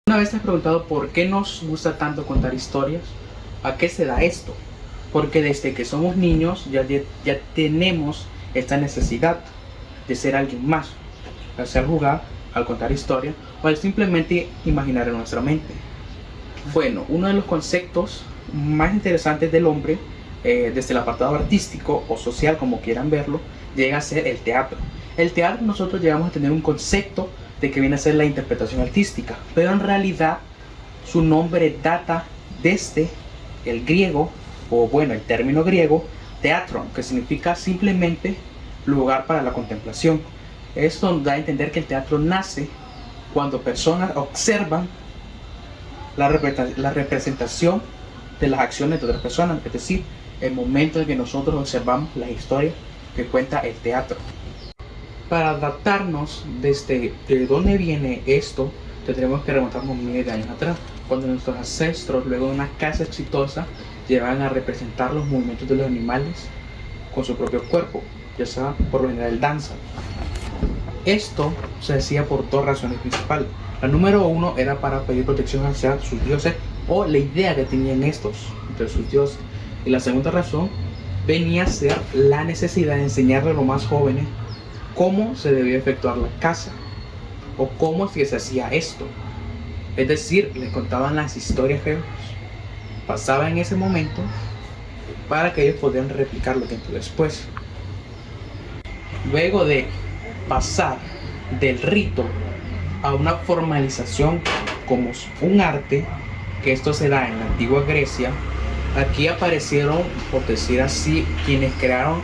Una vez te has preguntado por qué nos gusta tanto contar historias, ¿a qué se da esto? Porque desde que somos niños ya tenemos esta necesidad de ser alguien más, al hacer jugar, al contar historias o al simplemente imaginar en nuestra mente. Bueno, uno de los conceptos más interesantes del hombre, desde el apartado artístico o social, como quieran verlo, llega a ser el teatro. El teatro nosotros llegamos a tener un concepto de que viene a ser la interpretación artística, pero en realidad su nombre data desde el griego, o bueno, el término griego, teatron, que significa simplemente lugar para la contemplación. Esto da a entender que el teatro nace cuando personas observan la representación de las acciones de otras personas, es decir, el momento en que nosotros observamos la historia que cuenta el teatro. Para adaptarnos desde de dónde viene esto, tendremos que remontarnos miles de años atrás, cuando nuestros ancestros, luego de una caza exitosa, llevaban a representar los movimientos de los animales con su propio cuerpo, ya sea por lo general danza. Esto se hacía por dos razones principales. La número uno era para pedir protección hacia sus dioses o la idea que tenían estos entre sus dioses. Y la segunda razón venía a ser la necesidad de enseñarle a los más jóvenes cómo se debía efectuar la caza o cómo es que se hacía esto. Es decir, les contaban las historias que pasaban en ese momento para que ellos pudieran replicarlo tiempo después. Luego de pasar del rito a una formalización como un arte, que esto se da en la antigua Grecia, aquí aparecieron, por decir así, quienes crearon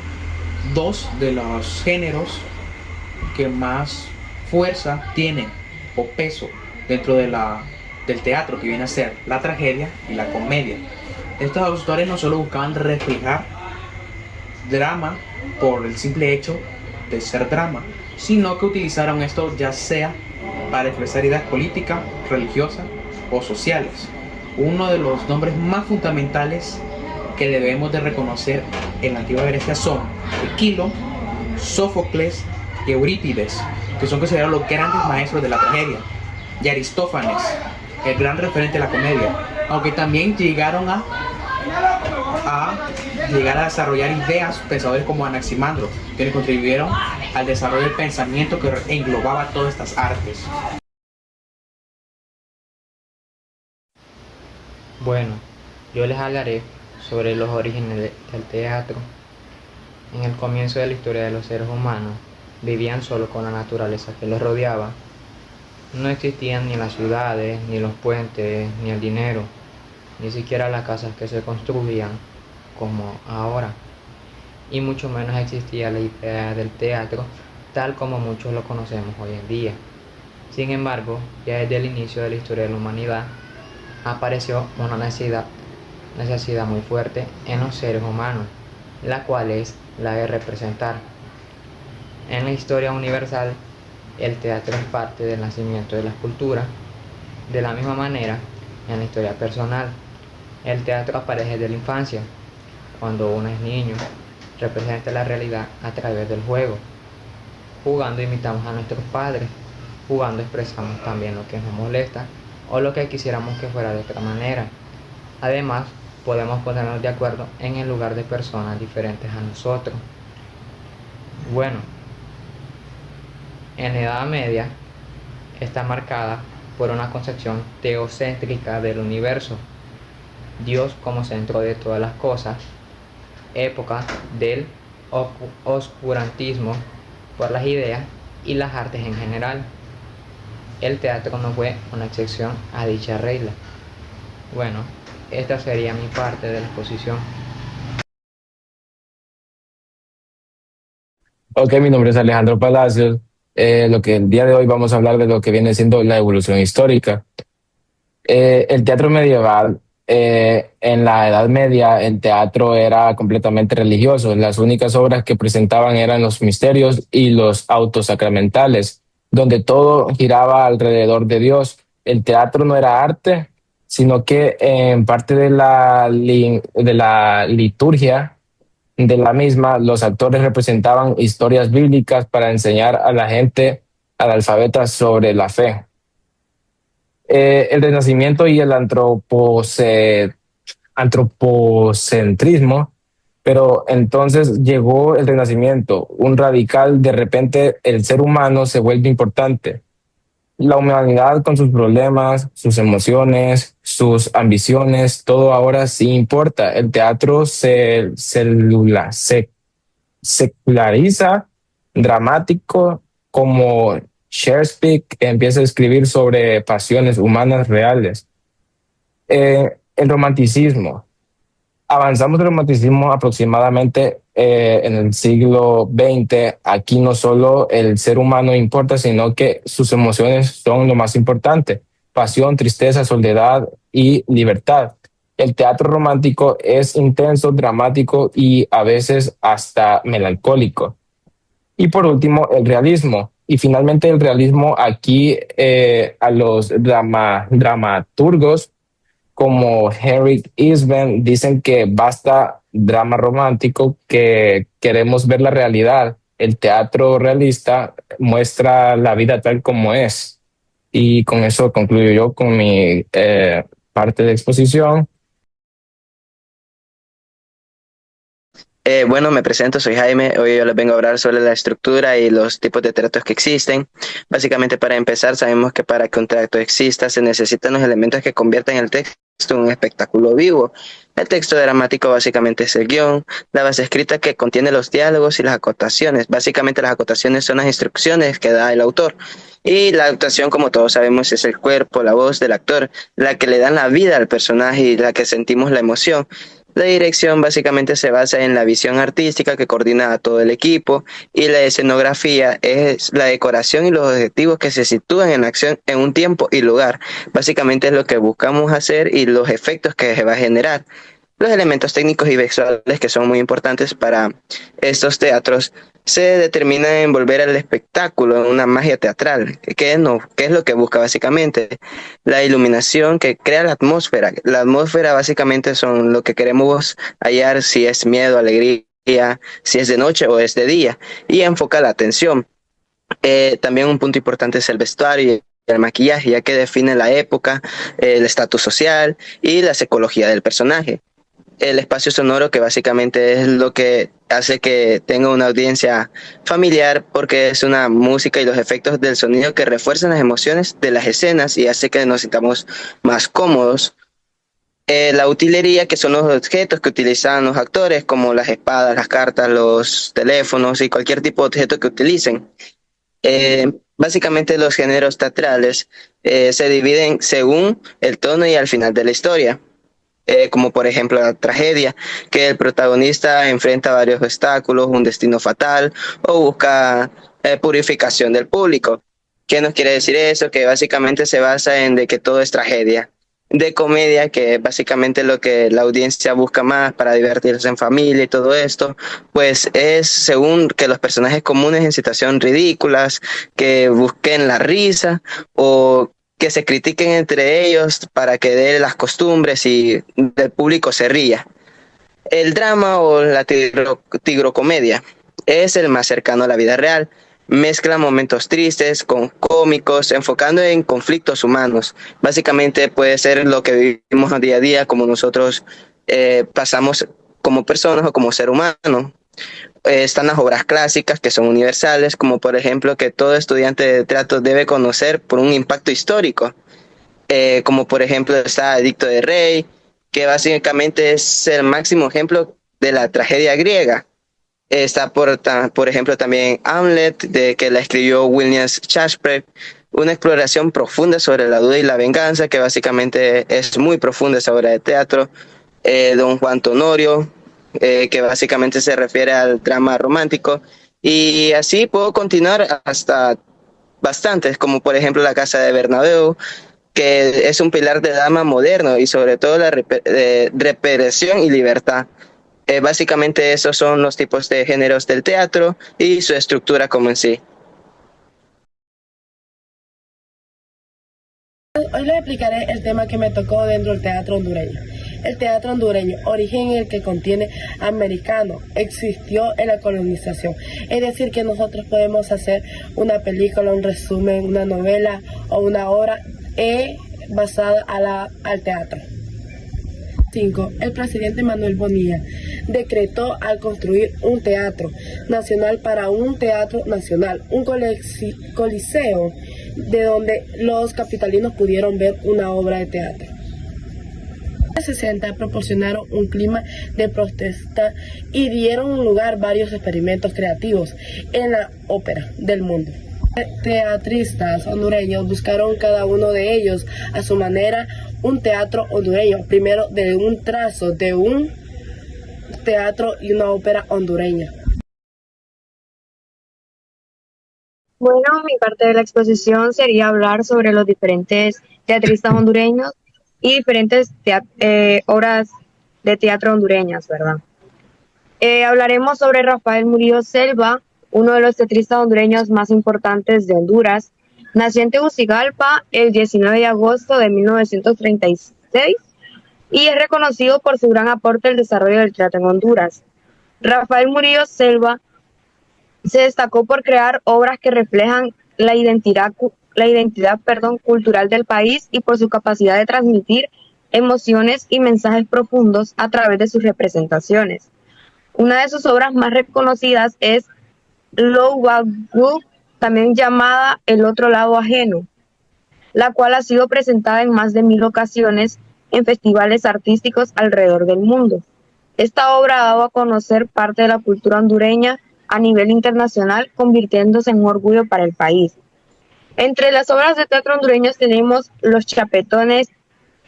dos de los géneros que más fuerza tienen o peso dentro del teatro, que viene a ser la tragedia y la comedia. Estos autores no solo buscaban reflejar drama por el simple hecho de ser drama, sino que utilizaron esto ya sea para expresar ideas políticas, religiosas o sociales. Uno de los nombres más fundamentales que debemos de reconocer en la antigua Grecia son Esquilo, Sófocles y Eurípides, que son considerados los grandes maestros de la tragedia, y Aristófanes, el gran referente de la comedia, aunque también llegaron a llegar a desarrollar ideas, pensadores como Anaximandro, que contribuyeron al desarrollo del pensamiento que englobaba todas estas artes. Bueno, yo les hablaré sobre los orígenes del teatro. En el comienzo de la historia de los seres humanos, vivían solo con la naturaleza que los rodeaba. No existían ni las ciudades, ni los puentes, ni el dinero, ni siquiera las casas que se construían como ahora. Y mucho menos existía la idea del teatro tal como muchos lo conocemos hoy en día. Sin embargo, ya desde el inicio de la historia de la humanidad, apareció una necesidad muy fuerte en los seres humanos, la cual es la de representar. En la historia universal, el teatro es parte del nacimiento de la escultura. De la misma manera, en la historia personal, el teatro aparece desde la infancia, cuando uno es niño, representa la realidad a través del juego. Jugando imitamos a nuestros padres, jugando expresamos también lo que nos molesta o lo que quisiéramos que fuera de otra manera. Además, podemos ponernos de acuerdo en el lugar de personas diferentes a nosotros. Bueno, en la Edad Media está marcada por una concepción teocéntrica del universo, Dios como centro de todas las cosas, época del oscurantismo por las ideas y las artes en general. El teatro no fue una excepción a dicha regla. Bueno, esta sería mi parte de la exposición. Ok, mi nombre es Alejandro Palacios. Lo que el día de hoy vamos a hablar de lo que viene siendo la evolución histórica. El teatro medieval, en la Edad Media, el teatro era completamente religioso. Las únicas obras que presentaban eran los misterios y los autos sacramentales, donde todo giraba alrededor de Dios. El teatro no era arte, sino que en parte de de la liturgia de la misma, los actores representaban historias bíblicas para enseñar a la gente analfabeta sobre la fe. El Renacimiento y el antropocentrismo, pero entonces llegó el Renacimiento, un radical, de repente el ser humano se vuelve importante. La humanidad con sus problemas, sus emociones, sus ambiciones, todo ahora sí importa. El teatro se seculariza, dramático, como Shakespeare empieza a escribir sobre pasiones humanas reales. El romanticismo. Avanzamos del romanticismo aproximadamente en el siglo XX. Aquí no solo el ser humano importa, sino que sus emociones son lo más importante. Pasión, tristeza, soledad y libertad. El teatro romántico es intenso, dramático y a veces hasta melancólico. Y por último, el realismo. Y finalmente el realismo aquí a los dramaturgos como Henrik Ibsen dicen que basta drama romántico, que queremos ver la realidad. El teatro realista muestra la vida tal como es. Y con eso concluyo yo con mi parte de exposición. Bueno, me presento, soy Jaime. Hoy yo les vengo a hablar sobre la estructura y los tipos de teatros que existen. Básicamente, para empezar, sabemos que para que un teatro exista se necesitan los elementos que conviertan el texto en un espectáculo vivo. El texto dramático básicamente es el guión, la base escrita que contiene los diálogos y las acotaciones. Básicamente las acotaciones son las instrucciones que da el autor. Y la actuación, como todos sabemos, es el cuerpo, la voz del actor, la que le dan la vida al personaje y la que sentimos la emoción. La dirección básicamente se basa en la visión artística que coordina a todo el equipo, y la escenografía es la decoración y los objetivos que se sitúan en la acción en un tiempo y lugar. Básicamente es lo que buscamos hacer y los efectos que se va a generar. Los elementos técnicos y visuales que son muy importantes para estos teatros se determinan en volver al espectáculo en una magia teatral. ¿Qué es lo que busca básicamente? La iluminación que crea la atmósfera. La atmósfera básicamente son lo que queremos hallar, si es miedo, alegría, si es de noche o es de día, y enfoca la atención. También un punto importante es el vestuario y el maquillaje, ya que define la época, el estatus social y la psicología del personaje. El espacio sonoro, que básicamente es lo que hace que tenga una audiencia familiar, porque es una música y los efectos del sonido que refuerzan las emociones de las escenas y hace que nos sintamos más cómodos. La utilería, que son los objetos que utilizan los actores, como las espadas, las cartas, los teléfonos y cualquier tipo de objeto que utilicen. Básicamente los géneros teatrales se dividen según el tono y al final de la historia. Como por ejemplo la tragedia, que el protagonista enfrenta varios obstáculos, un destino fatal o busca purificación del público. ¿Qué nos quiere decir eso? Que básicamente se basa en de que todo es tragedia. De comedia, que básicamente lo que la audiencia busca más para divertirse en familia y todo esto, pues es según que los personajes comunes en situaciones ridículas, que busquen la risa o que se critiquen entre ellos para que dé las costumbres y el público se ría. El drama o la tigrocomedia es el más cercano a la vida real. Mezcla momentos tristes con cómicos, enfocando en conflictos humanos. Básicamente puede ser lo que vivimos día a día, como nosotros pasamos como personas o como ser humano. Están las obras clásicas, que son universales, como por ejemplo que todo estudiante de teatro debe conocer por un impacto histórico, como por ejemplo está Edicto de Rey, que básicamente es el máximo ejemplo de la tragedia griega. Está por ejemplo también Hamlet, que la escribió William Shakespeare, una exploración profunda sobre la duda y la venganza, que básicamente es muy profunda esa obra de teatro. Don Juan Tenorio, que básicamente se refiere al drama romántico, y así puedo continuar hasta bastantes, como por ejemplo La Casa de Bernabéu, que es un pilar de drama moderno y sobre todo la represión y libertad. Básicamente esos son los tipos de géneros del teatro y su estructura como en sí. Hoy les explicaré el tema que me tocó dentro del teatro hondureño. El teatro hondureño, origen en el que contiene americano, existió en la colonización. Es decir, que nosotros podemos hacer una película, un resumen, una novela o una obra basada al teatro. 5. El presidente Manuel Bonilla decretó al construir un teatro nacional para un teatro nacional, un coliseo de donde los capitalinos pudieron ver una obra de teatro. En los 60 proporcionaron un clima de protesta y dieron lugar a varios experimentos creativos en la ópera del mundo. Teatristas hondureños buscaron cada uno de ellos a su manera un teatro hondureño, primero de un trazo de un teatro y una ópera hondureña. Bueno, mi parte de la exposición sería hablar sobre los diferentes teatristas hondureños y diferentes obras de teatro hondureñas, ¿verdad? Hablaremos sobre Rafael Murillo Selva, uno de los teatristas hondureños más importantes de Honduras. Nació en Tegucigalpa el 19 de agosto de 1936 y es reconocido por su gran aporte al desarrollo del teatro en Honduras. Rafael Murillo Selva se destacó por crear obras que reflejan la identidad cultural del país y por su capacidad de transmitir emociones y mensajes profundos a través de sus representaciones. Una de sus obras más reconocidas es Lowaguk, también llamada El otro lado ajeno, la cual ha sido presentada en más de 1000 ocasiones en festivales artísticos alrededor del mundo. Esta obra ha dado a conocer parte de la cultura hondureña a nivel internacional, convirtiéndose en un orgullo para el país. Entre las obras de teatro hondureños tenemos Los Chapetones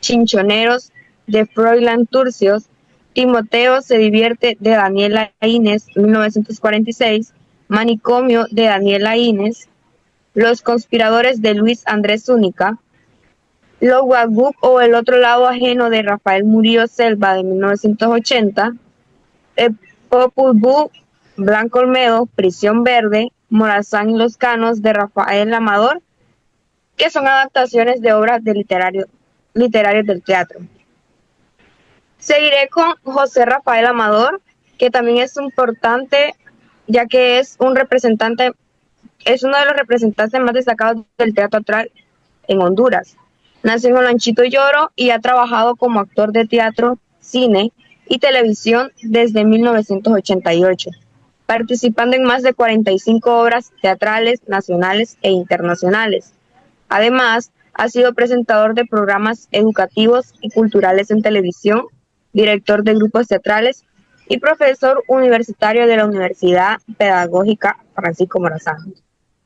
Chinchoneros de Froilán Turcios, Timoteo se divierte de Daniela Inés, 1946, Manicomio de Daniela Inés, Los conspiradores de Luis Andrés Zúñiga, Lowaguk o El otro lado ajeno de Rafael Murillo Selva de 1980, Popol Vuh, Blanco Olmedo, Prisión Verde, Morazán y los Canos de Rafael Amador, que son adaptaciones de obras de literarias del teatro. Seguiré con José Rafael Amador, que también es importante, ya que es uno de los representantes más destacados del teatro teatral en Honduras. Nació en Olanchito Lloro y ha trabajado como actor de teatro, cine y televisión desde 1988, participando en más de 45 obras teatrales nacionales e internacionales. Además, ha sido presentador de programas educativos y culturales en televisión, director de grupos teatrales y profesor universitario de la Universidad Pedagógica Francisco Morazán.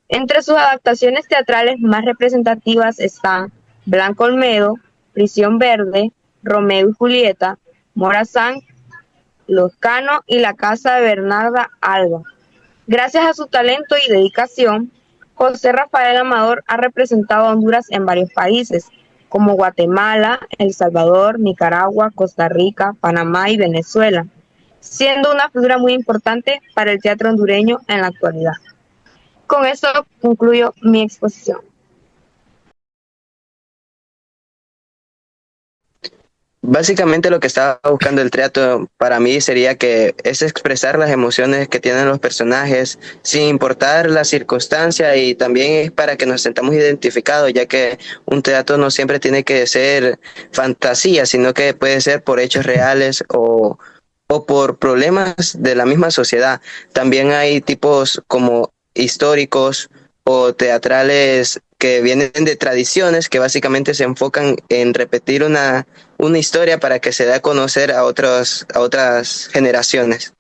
Entre sus adaptaciones teatrales más representativas están Blanco Olmedo, Prisión Verde, Romeo y Julieta, Morazán, Los Canos y La Casa de Bernarda Alba. Gracias a su talento y dedicación, José Rafael Amador ha representado a Honduras en varios países, como Guatemala, El Salvador, Nicaragua, Costa Rica, Panamá y Venezuela, siendo una figura muy importante para el teatro hondureño en la actualidad. Con esto concluyo mi exposición. Básicamente lo que estaba buscando el teatro para mí sería que es expresar las emociones que tienen los personajes sin importar la circunstancia, y también es para que nos sentamos identificados, ya que un teatro no siempre tiene que ser fantasía, sino que puede ser por hechos reales o por problemas de la misma sociedad. También hay tipos como históricos o teatrales que vienen de tradiciones que básicamente se enfocan en repetir una historia para que se dé a conocer a otras generaciones.